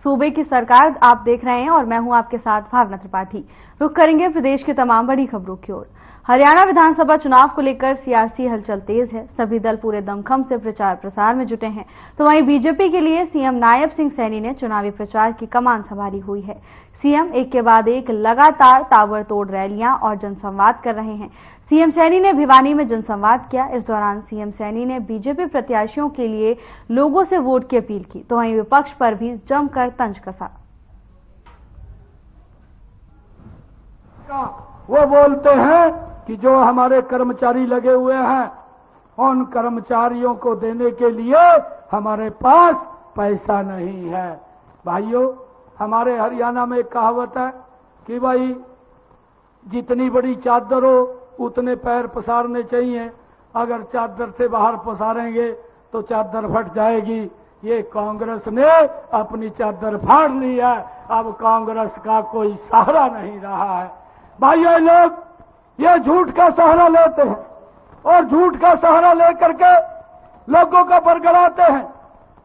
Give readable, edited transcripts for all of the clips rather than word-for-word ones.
सूबे की सरकार आप देख रहे हैं और मैं हूं आपके साथ भावना त्रिपाठी। रुख करेंगे प्रदेश की तमाम बड़ी खबरों की ओर। हरियाणा विधानसभा चुनाव को लेकर सियासी हलचल तेज है। सभी दल पूरे दमखम से प्रचार प्रसार में जुटे हैं। तो वहीं बीजेपी के लिए सीएम नायब सिंह सैनी ने चुनावी प्रचार की कमान संभाली हुई है। सीएम एक के बाद एक लगातार ताबड़तोड़ रैलियां और जनसंवाद कर रहे हैं। सीएम सैनी ने भिवानी में जनसंवाद किया। इस दौरान सीएम सैनी ने बीजेपी प्रत्याशियों के लिए लोगों से वोट की अपील की, तो वहीं विपक्ष पर भी जमकर तंज कसा। वो बोलते हैं कि जो हमारे कर्मचारी लगे हुए हैं उन कर्मचारियों को देने के लिए हमारे पास पैसा नहीं है। भाइयों, हमारे हरियाणा में एक कहावत है कि भाई जितनी बड़ी चादर हो उतने पैर पसारने चाहिए। अगर चादर से बाहर पसारेंगे तो चादर फट जाएगी। ये कांग्रेस ने अपनी चादर फाड़ ली है। अब कांग्रेस का कोई सहारा नहीं रहा है। भाइयों, लोग ये झूठ का सहारा लेते हैं और झूठ का सहारा लेकर के लोगों का बरगलाते हैं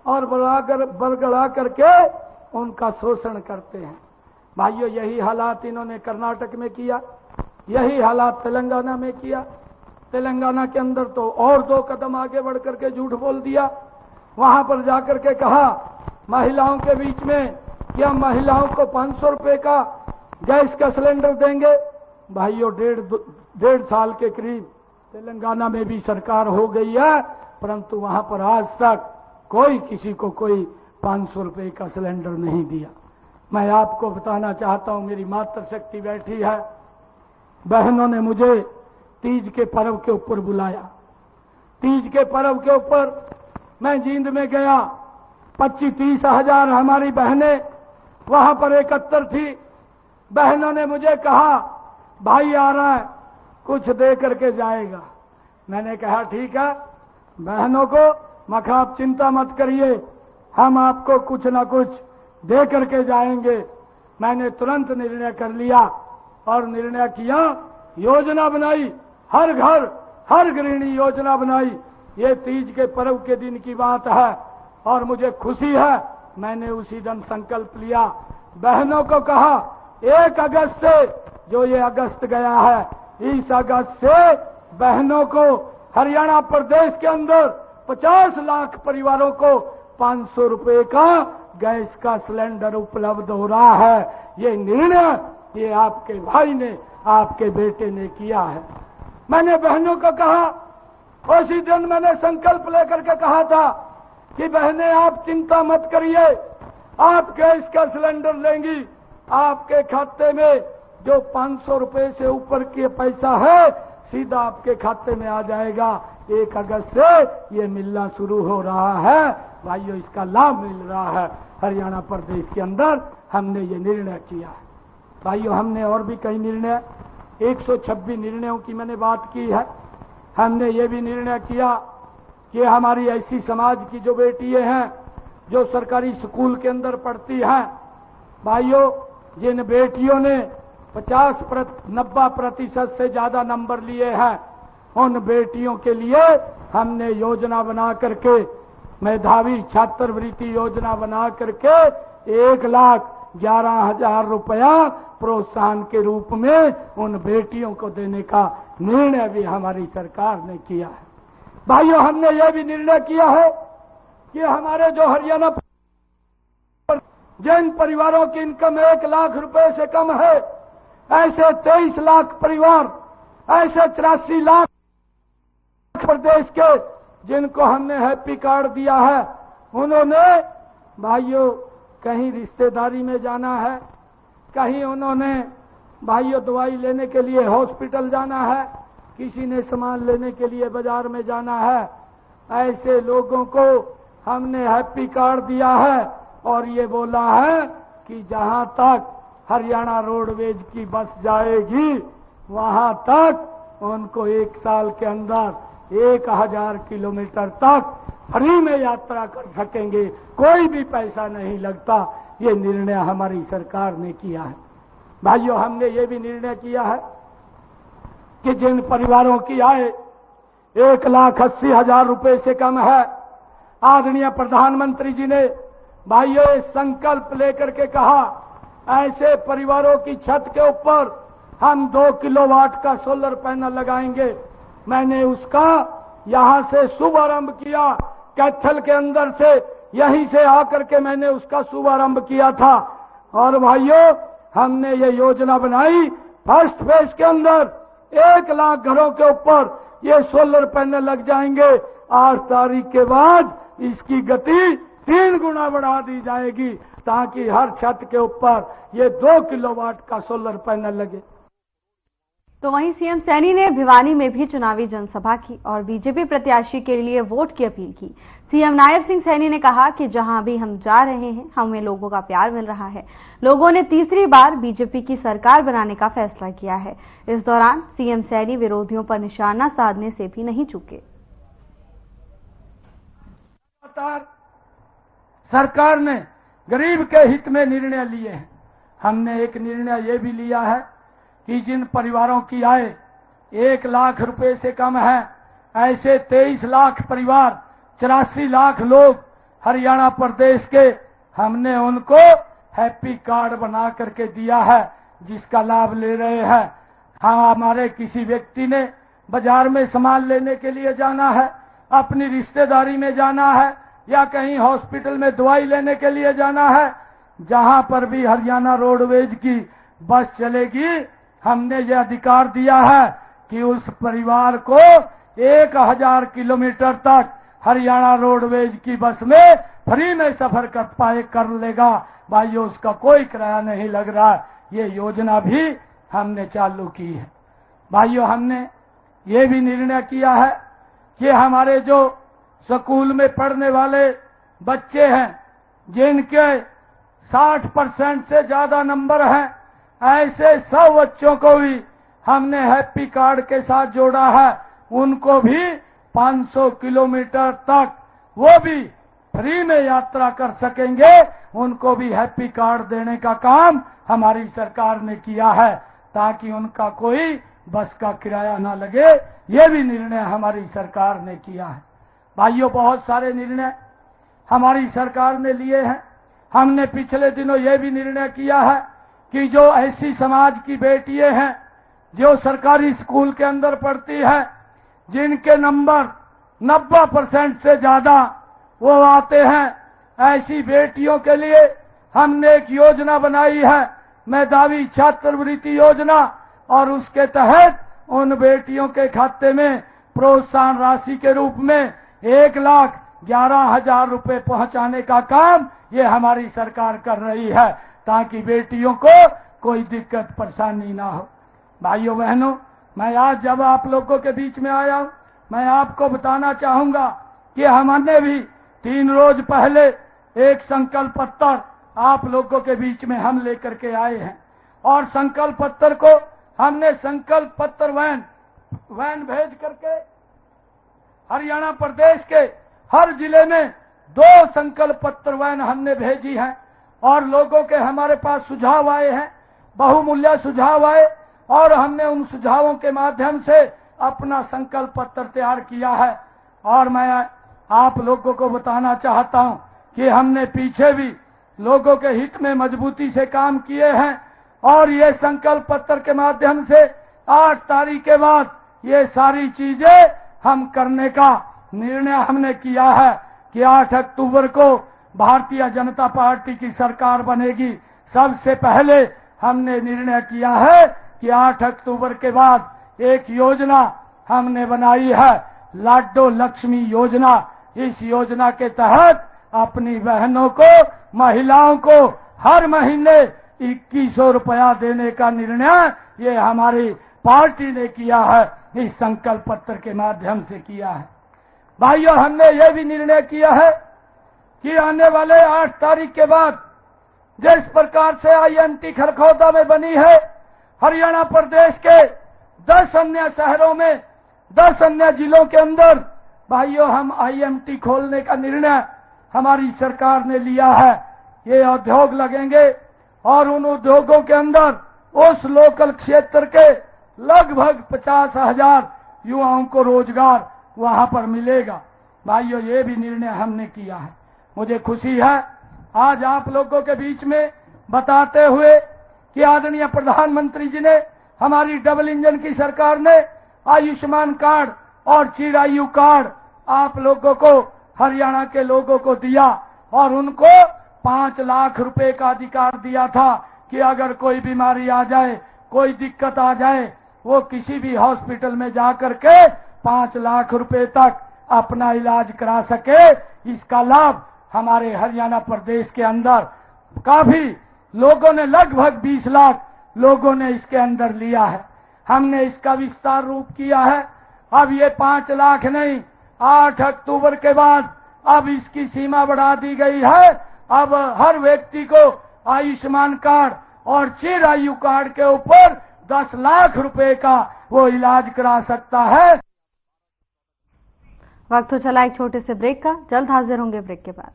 और बरगला करके उनका शोषण करते हैं। भाइयों, यही हालात इन्होंने कर्नाटक में किया, यही हालात तेलंगाना में किया। तेलंगाना के अंदर तो और 2 कदम आगे बढ़ करके झूठ बोल दिया। वहां पर जाकर के कहा महिलाओं के बीच में कि हम महिलाओं को 500 रुपए का गैस का सिलेंडर देंगे। भाइयों, 1.5 साल के करीब तेलंगाना में भी सरकार हो गई है, परंतु वहां पर आज तक कोई किसी को कोई 500 रुपए का सिलेंडर नहीं दिया। मैं आपको बताना चाहता हूं, मेरी मातृशक्ति बैठी है। बहनों ने मुझे तीज के पर्व के ऊपर बुलाया। तीज के पर्व के ऊपर मैं जींद में गया। 25-30 हजार हमारी बहनें वहां पर एकत्र थी। बहनों ने मुझे कहा भाई आ रहा है, कुछ दे करके जाएगा। मैंने कहा ठीक है बहनों को, मखा आप चिंता मत करिए, हम आपको कुछ ना कुछ दे करके जाएंगे। मैंने तुरंत निर्णय कर लिया और निर्णय किया, योजना बनाई, हर घर हर गृहिणी योजना बनाई। ये तीज के पर्व के दिन की बात है और मुझे खुशी है, मैंने उसी दिन संकल्प लिया। बहनों को कहा 1 अगस्त से, जो ये अगस्त गया है, इस अगस्त से बहनों को हरियाणा प्रदेश के अंदर 50 लाख परिवारों को 500 रुपए का गैस का सिलेंडर उपलब्ध हो रहा है। ये निर्णय ये आपके भाई ने, आपके बेटे ने किया है। मैंने बहनों को कहा, उसी दिन मैंने संकल्प लेकर के कहा था कि बहनें आप चिंता मत करिए, आप गैस का सिलेंडर लेंगी, आपके खाते में जो 500 रुपए से ऊपर के पैसा है सीधा आपके खाते में आ जाएगा। 1 अगस्त से ये मिलना शुरू हो रहा है। भाइयों, इसका लाभ मिल रहा है। हरियाणा प्रदेश के अंदर हमने ये निर्णय किया है। भाइयों, हमने और भी कई निर्णय, 126 निर्णयों की मैंने बात की है। हमने ये भी निर्णय किया कि हमारी ऐसी समाज की जो बेटियां हैं जो सरकारी स्कूल के अंदर पढ़ती हैं, भाइयों जिन बेटियों ने 90% से ज्यादा नंबर लिए हैं, उन बेटियों के लिए हमने योजना बना करके, मेधावी छात्रवृत्ति योजना बना करके 1,11,000 रुपया प्रोत्साहन के रूप में उन बेटियों को देने का निर्णय भी हमारी सरकार ने किया है। भाइयों, हमने यह भी निर्णय किया है कि हमारे जो हरियाणा जिन परिवारों की इनकम 1 लाख रुपए से कम है, ऐसे 23 लाख परिवार, ऐसे 84 लाख प्रदेश के जिनको हमने हैप्पी कार्ड दिया है, उन्होंने भाइयों कहीं रिश्तेदारी में जाना है, कहीं उन्होंने भाइयों दवाई लेने के लिए हॉस्पिटल जाना है, किसी ने सामान लेने के लिए बाजार में जाना है, ऐसे लोगों को हमने हैप्पी कार्ड दिया है और ये बोला है कि जहां तक हरियाणा रोडवेज की बस जाएगी वहां तक उनको 1 साल के अंदर 1000 किलोमीटर तक फ्री में यात्रा कर सकेंगे, कोई भी पैसा नहीं लगता। ये निर्णय हमारी सरकार ने किया है। भाइयों, हमने ये भी निर्णय किया है कि जिन परिवारों की आय 1,80,000 रुपए से कम है, आदरणीय प्रधानमंत्री जी ने भाइयों, ये संकल्प लेकर के कहा ऐसे परिवारों की छत के ऊपर हम 2 किलोवाट का सोलर पैनल लगाएंगे। मैंने उसका यहां से शुभारंभ किया, कैथल के अंदर से, यहीं से आकर के मैंने उसका शुभारंभ किया था। और भाइयों, हमने ये योजना बनाई, फर्स्ट फेज के अंदर 1 लाख घरों के ऊपर ये सोलर पैनल लग जाएंगे। 8 तारीख के बाद इसकी गति 3 गुना बढ़ा दी जाएगी ताकि हर छत के ऊपर ये 2 किलोवाट का सोलर पैनल लगे। तो वहीं सीएम सैनी ने भिवानी में भी चुनावी जनसभा की और बीजेपी प्रत्याशी के लिए वोट की अपील की। सीएम नायब सिंह सैनी ने कहा कि जहां भी हम जा रहे हैं हमें लोगों का प्यार मिल रहा है। लोगों ने तीसरी बार बीजेपी की सरकार बनाने का फैसला किया है। इस दौरान सीएम सैनी विरोधियों पर निशाना साधने से भी नहीं चूके। सरकार ने गरीब के हित में निर्णय लिए हैं। हमने एक निर्णय ये भी लिया है कि जिन परिवारों की आय 1 लाख रुपए से कम है, ऐसे 23 लाख परिवार, 84 लाख लोग हरियाणा प्रदेश के, हमने उनको हैप्पी कार्ड बना करके दिया है जिसका लाभ ले रहे हैं। हाँ, हमारे किसी व्यक्ति ने बाजार में सामान लेने के लिए जाना है, अपनी रिश्तेदारी में जाना है या कहीं हॉस्पिटल में दवाई लेने के लिए जाना है, जहां पर भी हरियाणा रोडवेज की बस चलेगी, हमने ये अधिकार दिया है कि उस परिवार को 1000 किलोमीटर तक हरियाणा रोडवेज की बस में फ्री में सफर कर लेगा। भाइयों, उसका कोई किराया नहीं लग रहा। ये योजना भी हमने चालू की है। भाइयों, हमने ये भी निर्णय किया है कि हमारे जो स्कूल में पढ़ने वाले बच्चे हैं, जिनके 60% से ज्यादा नंबर हैं, ऐसे 100 बच्चों को भी हमने हैप्पी कार्ड के साथ जोड़ा है। उनको भी 500 किलोमीटर तक वो भी फ्री में यात्रा कर सकेंगे। उनको भी हैप्पी कार्ड देने का काम हमारी सरकार ने किया है ताकि उनका कोई बस का किराया ना लगे। ये भी निर्णय हमारी सरकार ने किया है। भाइयों, बहुत सारे निर्णय हमारी सरकार ने लिए हैं। हमने पिछले दिनों ये भी निर्णय किया है कि जो ऐसी समाज की बेटियां हैं जो सरकारी स्कूल के अंदर पढ़ती है, जिनके नंबर 90% से ज्यादा वो आते हैं, ऐसी बेटियों के लिए हमने एक योजना बनाई है, मेधावी छात्रवृत्ति योजना। और उसके तहत उन बेटियों के खाते में प्रोत्साहन राशि के रूप में 1,11,000 रुपए पहुंचाने का काम ये हमारी सरकार कर रही है ताकि बेटियों को कोई दिक्कत परेशानी ना हो। भाइयों बहनों, मैं आज जब आप लोगों के बीच में आया हूं, मैं आपको बताना चाहूंगा कि हमने भी 3 रोज पहले एक संकल्प पत्र आप लोगों के बीच में हम लेकर के आए हैं। और संकल्प पत्र को हमने संकल्प पत्र वैन भेज करके हरियाणा प्रदेश के हर जिले में 2 संकल्प पत्र वैन हमने भेजी हैं। और लोगों के हमारे पास सुझाव आए हैं, बहुमूल्य सुझाव आए, और हमने उन सुझावों के माध्यम से अपना संकल्प पत्र तैयार किया है। और मैं आप लोगों को बताना चाहता हूं कि हमने पीछे भी लोगों के हित में मजबूती से काम किए हैं। और ये संकल्प पत्र के माध्यम से 8 तारीख के बाद ये सारी चीजें हम करने का निर्णय हमने किया है कि 8 अक्टूबर को भारतीय जनता पार्टी की सरकार बनेगी। सबसे पहले हमने निर्णय किया है कि 8 अक्टूबर के बाद एक योजना हमने बनाई है, लाडो लक्ष्मी योजना। इस योजना के तहत अपनी बहनों को, महिलाओं को हर महीने 2100 रुपया देने का निर्णय ये हमारी पार्टी ने किया है, इस संकल्प पत्र के माध्यम से किया है। भाइयों, हमने ये भी निर्णय किया है कि आने वाले 8 तारीख के बाद जिस प्रकार से IMT खरखौदा में बनी है, हरियाणा प्रदेश के 10 अन्य शहरों में, 10 अन्य जिलों के अंदर भाइयों हम IMT खोलने का निर्णय हमारी सरकार ने लिया है। ये उद्योग लगेंगे और उन उद्योगों के अंदर उस लोकल क्षेत्र के लगभग 50,000 युवाओं को रोजगार वहां पर मिलेगा। भाइयों, ये भी निर्णय हमने किया है। मुझे खुशी है आज आप लोगों के बीच में बताते हुए कि आदरणीय प्रधानमंत्री जी ने, हमारी डबल इंजन की सरकार ने आयुष्मान कार्ड और चिरायु कार्ड आप लोगों को, हरियाणा के लोगों को दिया और उनको 5 लाख रुपए का अधिकार दिया था कि अगर कोई बीमारी आ जाए, कोई दिक्कत आ जाए, वो किसी भी हॉस्पिटल में जाकर के 5 लाख रुपए तक अपना इलाज करा सके। इसका लाभ हमारे हरियाणा प्रदेश के अंदर काफी लोगों ने, लगभग 20 लाख लोगों ने इसके अंदर लिया है। हमने इसका विस्तार रूप किया है। अब ये 5 लाख नहीं, 8 अक्टूबर के बाद अब इसकी सीमा बढ़ा दी गई है। अब हर व्यक्ति को आयुष्मान कार्ड और चिरायु कार्ड के ऊपर 10 लाख रुपए का वो इलाज करा सकता है। वक्त हो चला एक छोटे से ब्रेक का, जल्द हाजिर होंगे ब्रेक के बाद।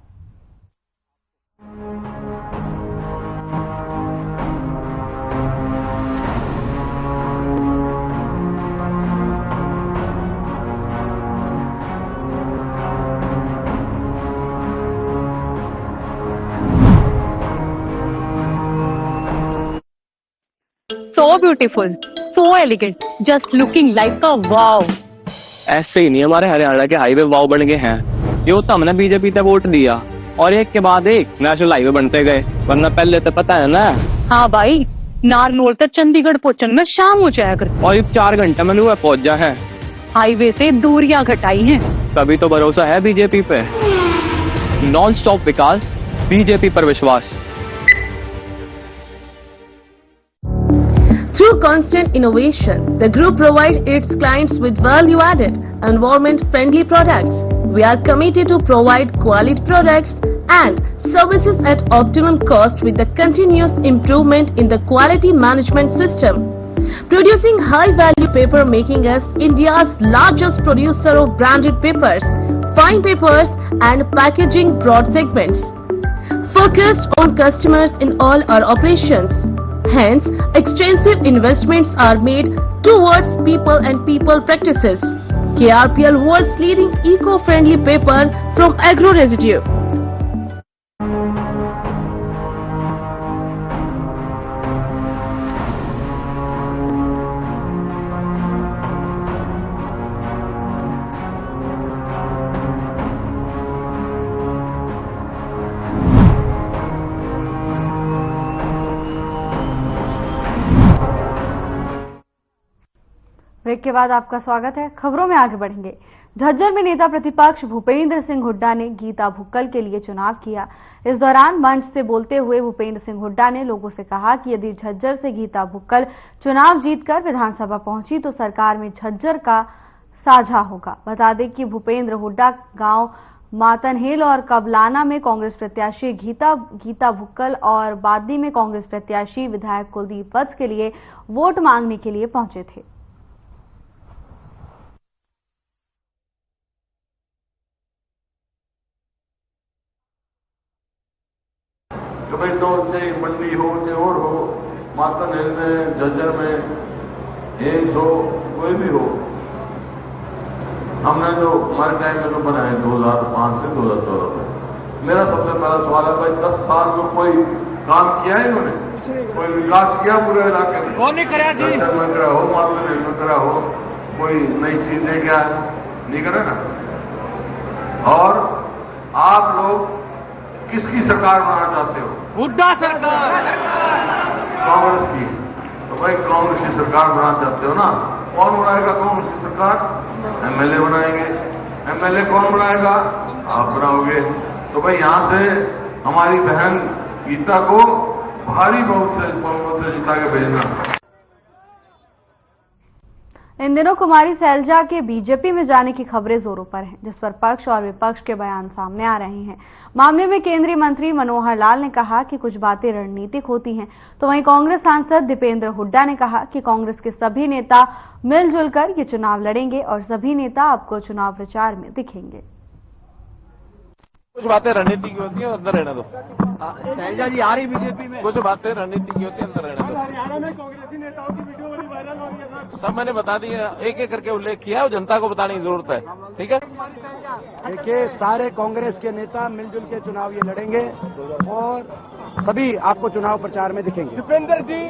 So beautiful, so elegant, just looking like a wow. ऐसे ही नहीं हमारे हरियाणा के हाईवे वाव बन गए हैं। ये तो हमने बीजेपी पे वोट दिया और एक के बाद एक नेशनल हाईवे बनते गए, वरना पहले तो पता है ना। हाँ भाई, नारनौल तक चंडीगढ़ पहुंचने में शाम हो जाया कर और 4 घंटे में हुआ पहुंच जा है। हाईवे से दूरियां घटाई हैं। तभी तो भरोसा है बीजेपी पे। नॉन स्टॉप विकास, बीजेपी पर विश्वास। Through constant innovation, the group provides its clients with value-added, environment-friendly products. We are committed to provide quality products and services at optimum cost with the continuous improvement in the quality management system. Producing high-value paper making us India's largest producer of branded papers, fine papers and packaging broad segments. Focused on customers in all our operations. Hence, extensive investments are made towards people and people practices. KRPL world's leading eco-friendly paper from agro residue. Break के बाद आपका स्वागत है। खबरों में आगे बढ़ेंगे। झज्जर में नेता प्रतिपक्ष भूपेंद्र सिंह हुड्डा ने गीता भुक्कल के लिए चुनाव किया। इस दौरान मंच से बोलते हुए भूपेंद्र सिंह हुड्डा ने लोगों से कहा कि यदि झज्जर से गीता भुक्कल चुनाव जीतकर विधानसभा पहुंची तो सरकार में झज्जर का साझा होगा। बता दें कि भूपेंद्र हुड्डा गांव मातनहेल और कबलाना में कांग्रेस प्रत्याशी गीता भुक्कल और बादी में कांग्रेस प्रत्याशी विधायक कुलदीप वत्स के लिए वोट मांगने के लिए पहुंचे थे। कभी तो चाहे मंडी हो चाहे और हो, मातनहेल में, झज्जर में, 1, 2 कोई भी हो, हमने जो हमारे टाइम में जो बनाए 2005 से 2014 तक। मेरा सबसे पहला सवाल है, भाई 10 साल में कोई काम किया है इन्होंने? कोई विकास किया पूरे इलाके में? कौन नहीं करा जी? झज्जर में करा हो, मातनहेल में करा हो, कोई नई चीजें क्या नहीं करे ना। और आप लोग किसकी सरकार बनाना चाहते हो? हुड्डा सरकार, कांग्रेस की। तो भाई कांग्रेस की सरकार बनाना चाहते हो ना? कौन बनाएगा कांग्रेस की सरकार? एमएलए बनाएंगे। एमएलए कौन बनाएगा? आप बनाओगे। तो भाई यहां से हमारी बहन गीता को भारी बहुमत से जिता के भेजना। इन दिनों कुमारी सैलजा के बीजेपी में जाने की खबरें जोरों पर हैं, जिस पर पक्ष और विपक्ष के बयान सामने आ रहे हैं। मामले में केंद्रीय मंत्री मनोहर लाल ने कहा कि कुछ बातें रणनीतिक होती हैं, तो वहीं कांग्रेस सांसद दीपेंद्र हुड्डा ने कहा कि कांग्रेस के सभी नेता मिलजुल कर ये चुनाव लड़ेंगे और सभी नेता आपको चुनाव प्रचार में दिखेंगे। कुछ बातें रणनीति की होती है, अंदर रहने दो। सैलजा जी आ रही बीजेपी में। कुछ बातें रणनीति की होती है, अंदर रहने दो। हरियाणा में कांग्रेसी नेताओं की वीडियो बड़ी वायरल हो रही है। सब मैंने बता दिया, एक एक करके उल्लेख किया है, जनता को बताने की जरूरत है। ठीक है, देखिए सारे कांग्रेस के नेता मिलजुल के चुनाव ये लड़ेंगे और सभी आपको चुनाव प्रचार में दिखेंगे। दीपेंद्र जी,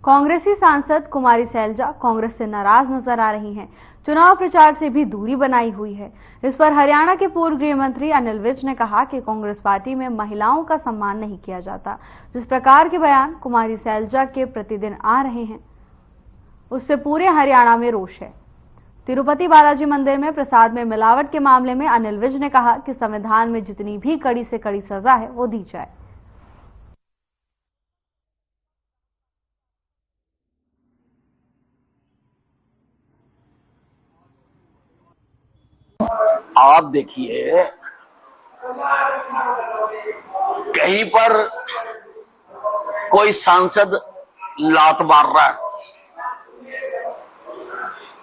कांग्रेसी सांसद कुमारी सैलजा कांग्रेस से नाराज नजर आ रही हैं। चुनाव प्रचार से भी दूरी बनाई हुई है। इस पर हरियाणा के पूर्व गृह मंत्री अनिल विज ने कहा कि कांग्रेस पार्टी में महिलाओं का सम्मान नहीं किया जाता। जिस प्रकार के बयान कुमारी सैलजा के प्रतिदिन आ रहे हैं, उससे पूरे हरियाणा में रोष है। तिरुपति बालाजी मंदिर में प्रसाद में मिलावट के मामले में अनिल विज ने कहा कि संविधान में जितनी भी कड़ी से कड़ी सजा है वो दी जाए। आप देखिए, कहीं पर कोई सांसद लात मार रहा है,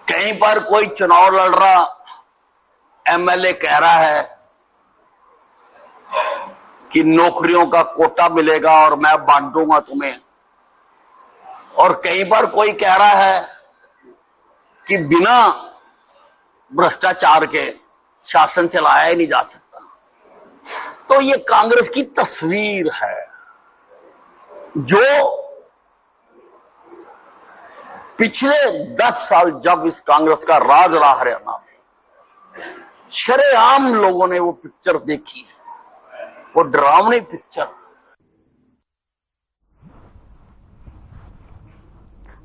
कहीं पर कोई चुनाव लड़ रहा एमएलए कह रहा है कि नौकरियों का कोटा मिलेगा और मैं बांटूंगा तुम्हें, और कहीं पर कोई कह रहा है कि बिना भ्रष्टाचार के शासन चलाया ही नहीं जा सकता। तो ये कांग्रेस की तस्वीर है जो पिछले 10 साल जब इस कांग्रेस का राज रहा हरियाणा में, शरेआम लोगों ने वो पिक्चर देखी, वो डरावनी पिक्चर।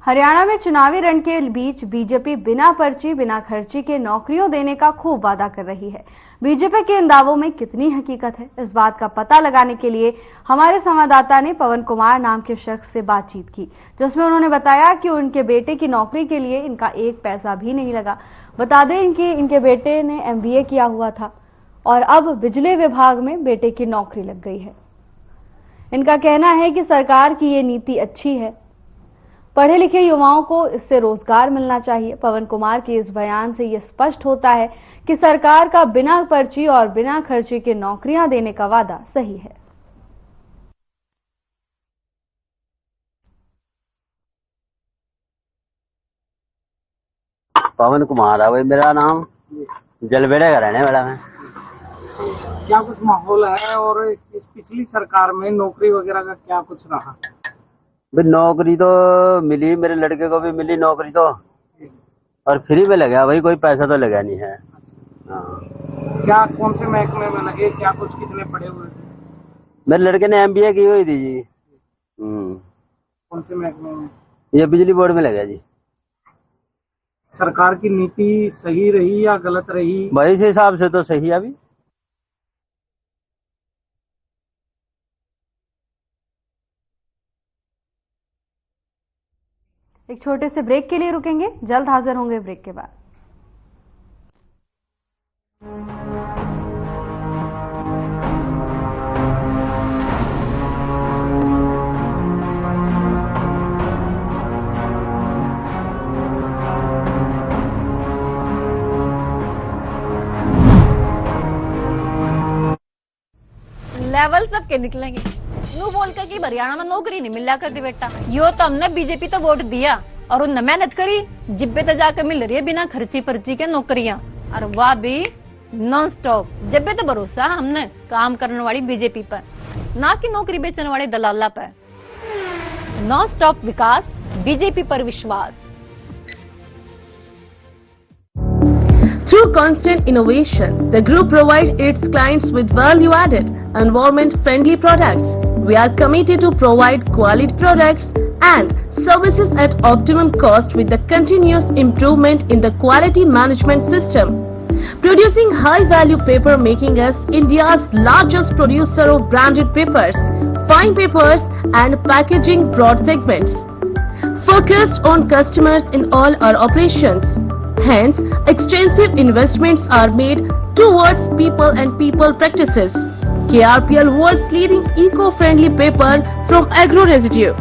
हरियाणा में चुनावी रण के बीच बीजेपी बिना पर्ची बिना खर्ची के नौकरियों देने का खूब वादा कर रही है। बीजेपी के इन दावों में कितनी हकीकत है, इस बात का पता लगाने के लिए हमारे संवाददाता ने पवन कुमार नाम के शख्स से बातचीत की, जिसमें उन्होंने बताया कि उनके बेटे की नौकरी के लिए इनका एक पैसा भी नहीं लगा। बता दें इनके बेटे ने MBA किया हुआ था और अब बिजली विभाग में बेटे की नौकरी लग गई है। इनका कहना है कि सरकार की ये नीति अच्छी है, पढ़े लिखे युवाओं को इससे रोजगार मिलना चाहिए। पवन कुमार के इस बयान से ये स्पष्ट होता है कि सरकार का बिना पर्ची और बिना खर्ची के नौकरियां देने का वादा सही है। पवन कुमार है भाई मेरा नाम, जलबेड़े का रहने वाला मैं। क्या कुछ माहौल है और इस पिछली सरकार में नौकरी वगैरह का क्या कुछ रहा? भाई नौकरी तो मिली, मेरे लड़के को भी मिली नौकरी तो, और फ्री में लगा भाई, कोई पैसा तो लगा नहीं है। हाँ। क्या कौन से महकमे में लगे, क्या कुछ कितने पड़े हुए थे? मेरे लड़के ने MBA की हुई थी जी। कौन से महकमे में? ये बिजली बोर्ड में लगा जी। सरकार की नीति सही रही या गलत रही? भाई इस हिसाब से तो सही है। अभी एक छोटे से ब्रेक के लिए रुकेंगे, जल्द हाजिर होंगे ब्रेक के बाद। लेवल सबके निकलेंगे। यूं बोल कर कि हरियाणा में नौकरी नहीं मिला करती बेटा, यो तो हमने बीजेपी तो वोट दिया और उनने मेहनत करी, जिब्बे तो जाकर मिल रही है बिना खर्ची पर्ची के नौकरियां, और वह भी नॉन स्टॉप। जब्बे तो भरोसा हमने काम करने वाली बीजेपी पर, ना कि नौकरी बेचने वाले दलाला पर। नॉन स्टॉप विकास, बीजेपी पर विश्वास। Through constant innovation, the group provides its clients with value-added, environment-friendly products. We are committed to provide quality products and services at optimum cost with the continuous improvement in the quality management system. Producing high-value paper making us India's largest producer of branded papers, fine papers and packaging broad segments. Focused on customers in all our operations. Hence, extensive investments are made towards people and people practices. KRPL world's leading eco-friendly paper from agro residue.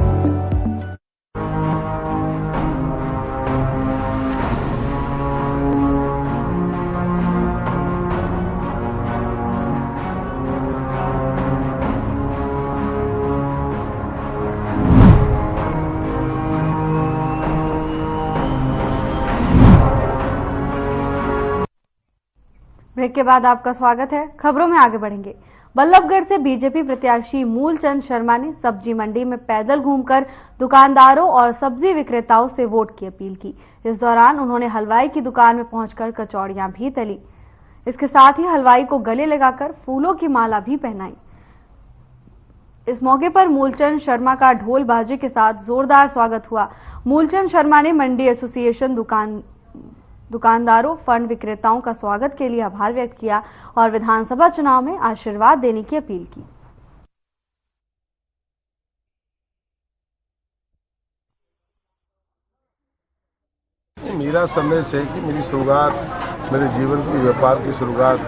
Break के बाद आपका स्वागत है। खबरों में आगे बढ़ेंगे। बल्लभगढ़ से बीजेपी प्रत्याशी मूलचंद शर्मा ने सब्जी मंडी में पैदल घूमकर दुकानदारों और सब्जी विक्रेताओं से वोट की अपील की। इस दौरान उन्होंने हलवाई की दुकान में पहुंचकर कचौड़ियां भी तली। इसके साथ ही हलवाई को गले लगाकर फूलों की माला भी पहनाई। इस मौके पर मूलचंद शर्मा का ढोल बाजे के साथ जोरदार स्वागत हुआ। मूलचंद शर्मा ने मंडी एसोसिएशन दुकानदारों, फंड विक्रेताओं का स्वागत के लिए आभार व्यक्त किया और विधानसभा चुनाव में आशीर्वाद देने की अपील की। मेरा संदेश है कि मेरी शुरुआत, मेरे जीवन की व्यापार की शुरुआत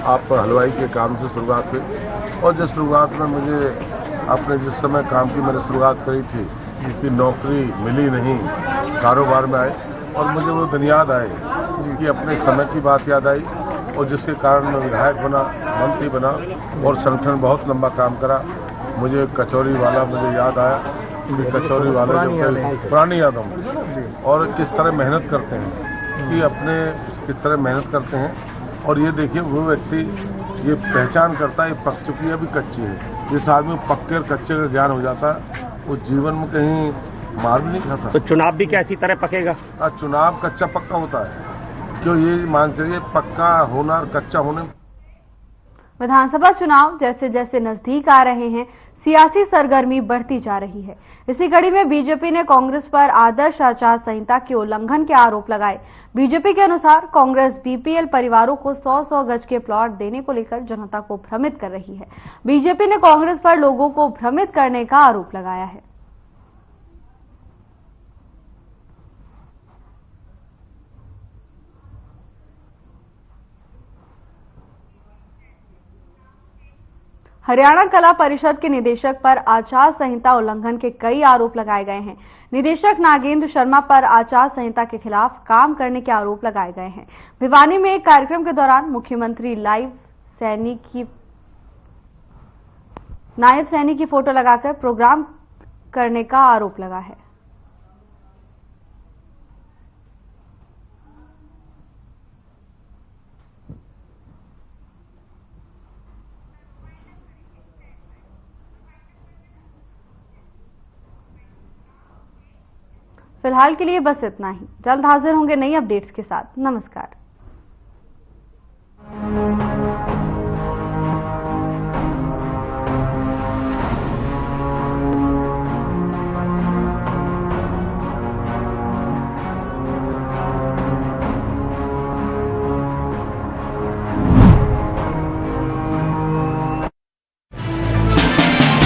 आप हलवाई के काम से शुरुआत हुई और जिस शुरुआत में मुझे आपने जिस समय काम की मैंने शुरुआत करी थी, जिसकी नौकरी मिली नहीं, कारोबार में आए और मुझे वो दिन याद आए कि अपने समय की बात याद आई और जिसके कारण मैं विधायक बना, मंत्री बना और संगठन बहुत लंबा काम करा। मुझे कचौरी वाला मुझे याद आया कि कचौरी वाले जो पुरानी यादों में और किस तरह मेहनत करते हैं कि अपने किस तरह मेहनत करते हैं। और ये देखिए वो व्यक्ति ये पहचान करता है, ये पक चुकी है, अभी कच्ची है। जिस आदमी को पक्के और कच्चे का ज्ञान हो जाता है वो जीवन में कहीं मार भी नहीं खाता। तो चुनाव भी क्या इसी तरह पकेगा? चुनाव कच्चा पक्का होता है, क्यों ये मान करिए पक्का होना और कच्चा होने। विधानसभा चुनाव जैसे जैसे नजदीक आ रहे हैं, सियासी सरगर्मी बढ़ती जा रही है। इसी कड़ी में बीजेपी ने कांग्रेस पर आदर्श आचार संहिता के उल्लंघन के आरोप लगाए। बीजेपी के अनुसार कांग्रेस बीपीएल परिवारों को 100-100 गज के प्लॉट देने को लेकर जनता को भ्रमित कर रही है। बीजेपी ने कांग्रेस पर लोगों को भ्रमित करने का आरोप लगाया है। हरियाणा कला परिषद के निदेशक पर आचार संहिता उल्लंघन के कई आरोप लगाए गए हैं। निदेशक नागेंद्र शर्मा पर आचार संहिता के खिलाफ काम करने के आरोप लगाए गए हैं। भिवानी में एक कार्यक्रम के दौरान मुख्यमंत्री नायब सैनी की फोटो लगाकर प्रोग्राम करने का आरोप लगा है। फिलहाल के लिए बस इतना ही। जल्द हाजिर होंगे नई अपडेट्स के साथ। नमस्कार।